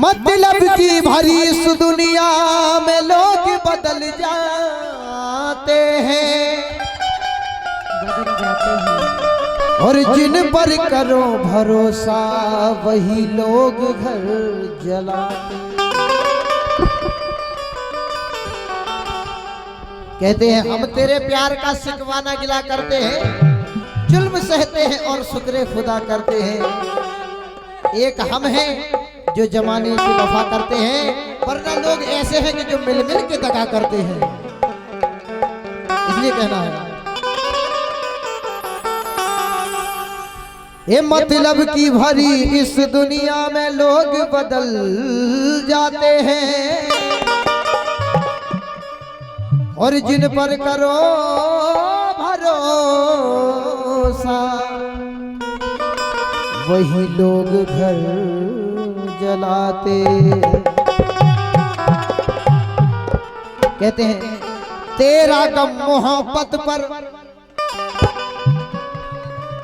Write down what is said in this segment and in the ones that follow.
मतलब की भरी इस दुनिया में लोग बदल जाते हैं, और जिन पर करो भरोसा वही लोग घर जलाते। कहते हैं हम तेरे प्यार का शिकवाना गिला करते हैं, जुल्म सहते हैं और शुक्र खुदा करते हैं। एक हम हैं जो जमाने की वफा करते हैं, वरना लोग ऐसे हैं कि जो मिल मिल के दगा करते हैं। इसलिए कहना है ये मतलब की भरी इस दुनिया में लोग बदल जाते हैं, और जिन पर करो भरोसा वही लोग घर जलाते। कहते हैं तेरा गम मोहब्बत पर,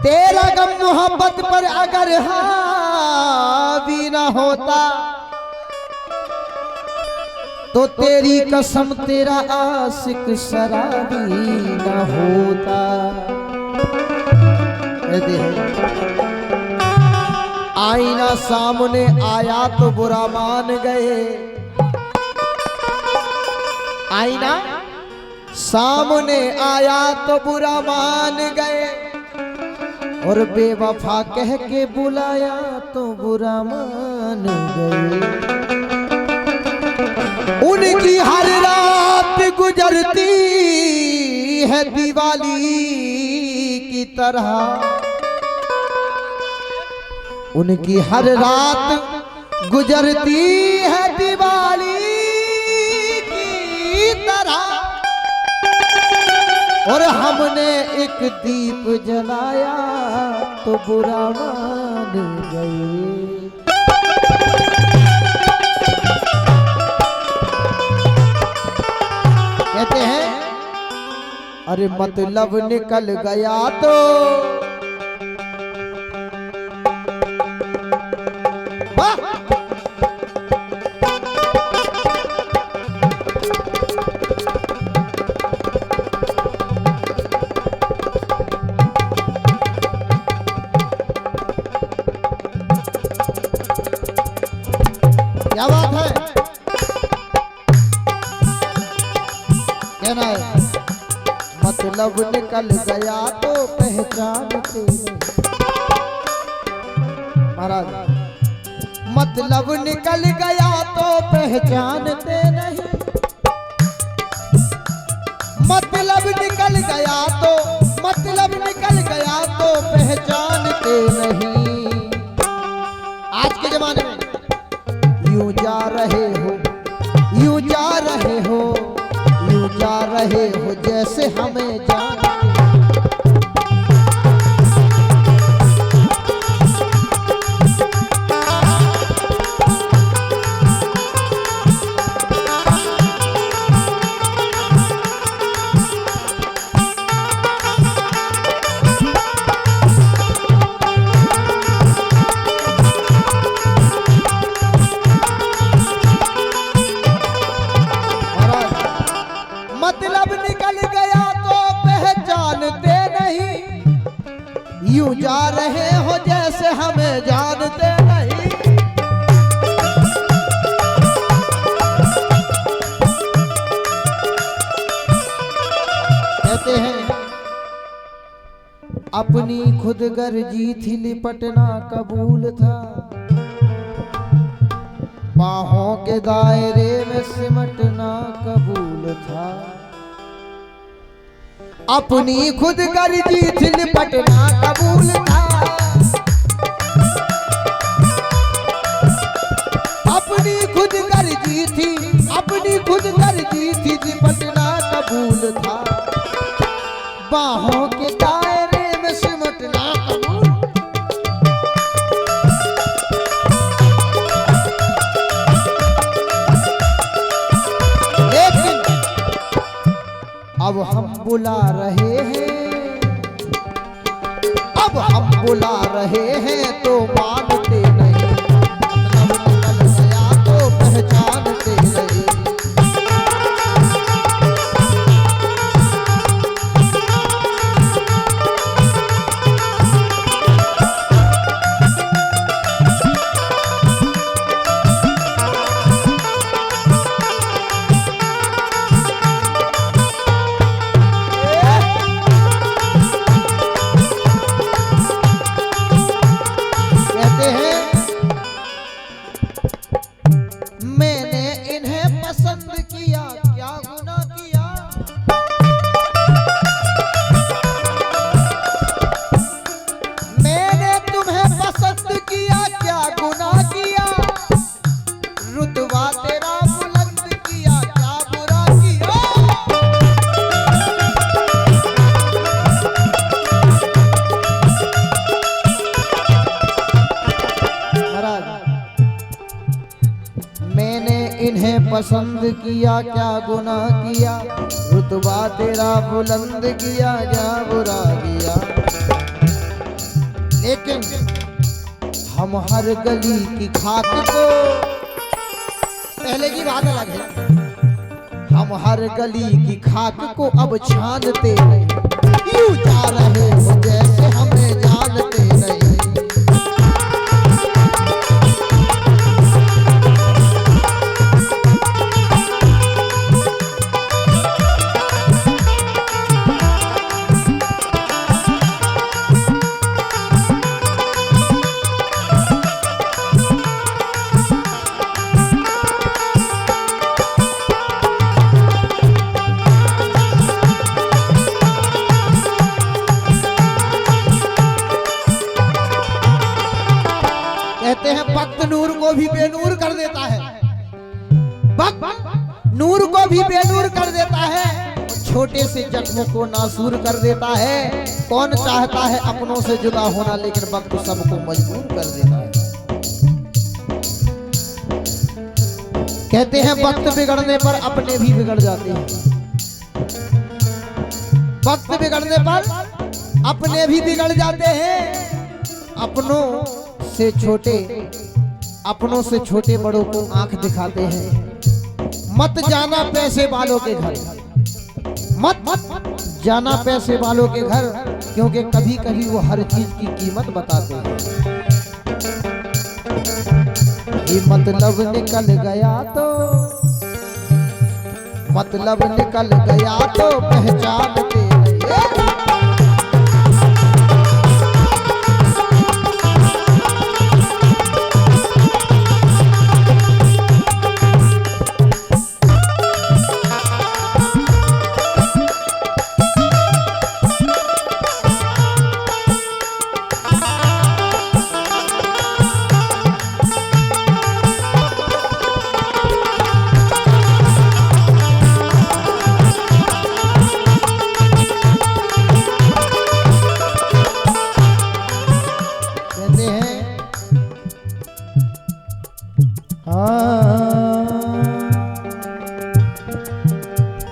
तेरा गम मोहब्बत पर अगर हावी ना होता तो तेरी कसम तेरा आशिक शराबी ना होता। कहते हैं आईना सामने आया तो बुरा मान गए, आईना सामने आया तो बुरा मान गए, और बेवफा कह के बुलाया तो बुरा मान गए। उनकी हर रात गुजरती है दिवाली की तरह, उनकी हर रात गुजरती है दिवाली की तरह, और हमने एक दीप जलाया तो बुरा मान गए। कहते हैं अरे मतलब निकल गया तो क्या बात है। कहना है मतलब निकल गया तो पहचानते नहीं। महाराज मतलब निकल गया तो पहचानते नहीं, मतलब निकल गया तो, मतलब निकल गया तो पहचानते नहीं। आज के जमाने में यूं जा रहे हो, यूं जा रहे हो, यूं जा रहे हो जैसे हमें जानते। मतलब निकल गया तो पहचानते नहीं, यूं जा रहे हो जैसे हमें जानते नहीं। कहते हैं अपनी खुद गर्जी थी लिपटना कबूल था, बाहों के दायरे में सिमटना कबूल था। अपनी खुद गर्जी थी लिपटना कबूल था, अपनी खुद गर्जी थी, अपनी खुद गर्जी थी लिपटना कबूल था, बाहों के दायरे में सिमटना कबूल। अब हम बुला रहे हैं, अब हम बुला रहे हैं तो मानते नहीं। मतलब निकल गया पसंद किया क्या गुनाह किया, रुतबा तेरा बुलंद किया क्या बुरा किया। लेकिन हम हर गली की खाक को, पहले की बात अलग है, हम हर गली की खाक को अब छानते नहीं, यूं जा रहे हो जैसे हमें जानते नहीं। कहते हैं वक्त नूर को भी बेनूर कर देता है, वक्त नूर को भी बेनूर कर देता है, छोटे से जख्मों को नासूर कर देता है। कौन चाहता है अपनों से जुदा होना, लेकिन वक्त सबको मजबूर कर देता है। कहते हैं वक्त बिगड़ने पर अपने भी बिगड़ जाते हैं, वक्त बिगड़ने पर अपने भी बिगड़ जाते हैं। अपनों से छोटे बड़ों को आंख दिखाते हैं। मत जाना पैसे वालों के घर, मत जाना पैसे वालों के घर, क्योंकि कभी कभी वो हर चीज की कीमत बताते हैं। ये मतलब निकल गया तो, मतलब निकल गया तो पहचानते नहीं।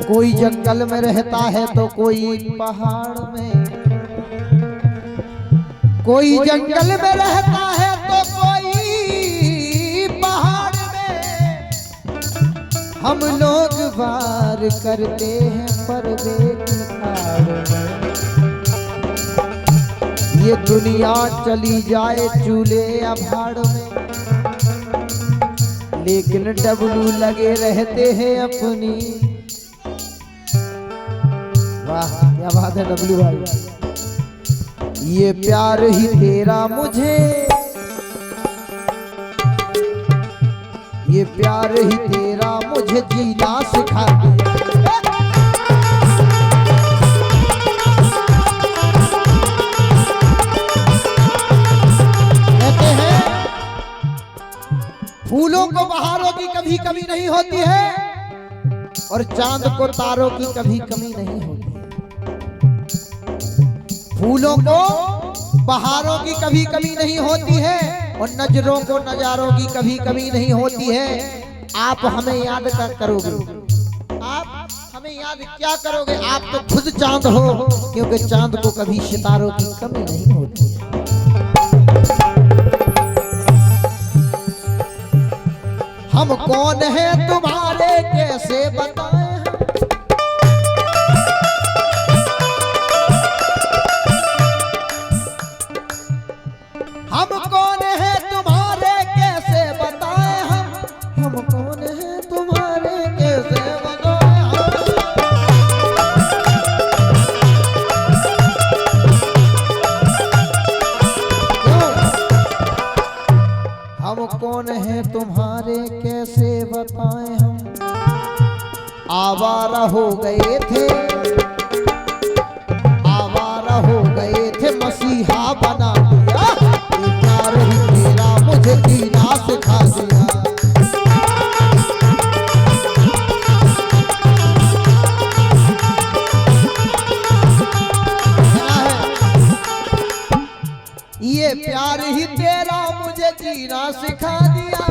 कोई जंगल में रहता है तो कोई पहाड़ में, कोई जंगल में रहता है तो कोई पहाड़ में। हम लोग वार करते हैं पर्दे की आड़ में। ये दुनिया चली जाए चूल्हे या भाड़ में, लेकिन डबलू लगे रहते हैं अपनी। वाह क्या बात है डब्लू भाई। ये प्यार ही तेरा मुझे, ये प्यार ही तेरा मुझे जीना सिखा दिया। कहते हैं फूलों को बहारों की कभी कमी नहीं होती है, और चांद को तारों की कभी कमी नहीं होती। फूलों को बहारों की कभी कमी नहीं होती है, और नजरों को नजारों की कभी कमी नहीं होती है। आप हमें याद क्या करोगे, आप हमें याद क्या करोगे? आप तो खुद चांद हो, क्योंकि चांद को कभी सितारों की कमी नहीं होती है। हम कौन हैं तुम्हारे कैसे बताएं, हम कौन हैं तुम्हारे कैसे बताएं, हम कौन हैं तुम्हारे कैसे बताएं। हम कौन हैं तुम्हारे कैसे बताएं, हम आवारा हो गए थे, आवारा हो गए थे, मसीहा बना दिया। ये प्यार ही तेरा मुझे जीना सिखा दिया। ये प्यार ही तेरा मुझे जीना सिखा दिया।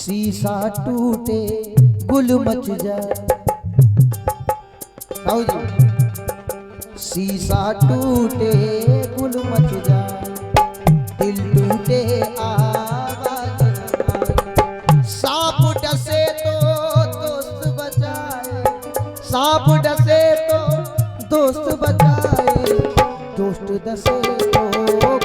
शीशा टूटे गुल मच जाए। आओ जी। शीशा टूटे गुल मच जाए, दिल टूटे आवाज न आए। सांप डसे तो दोस्त बचाए, सांप डसे तो दोस्त बचाए, दोस्त डसे तो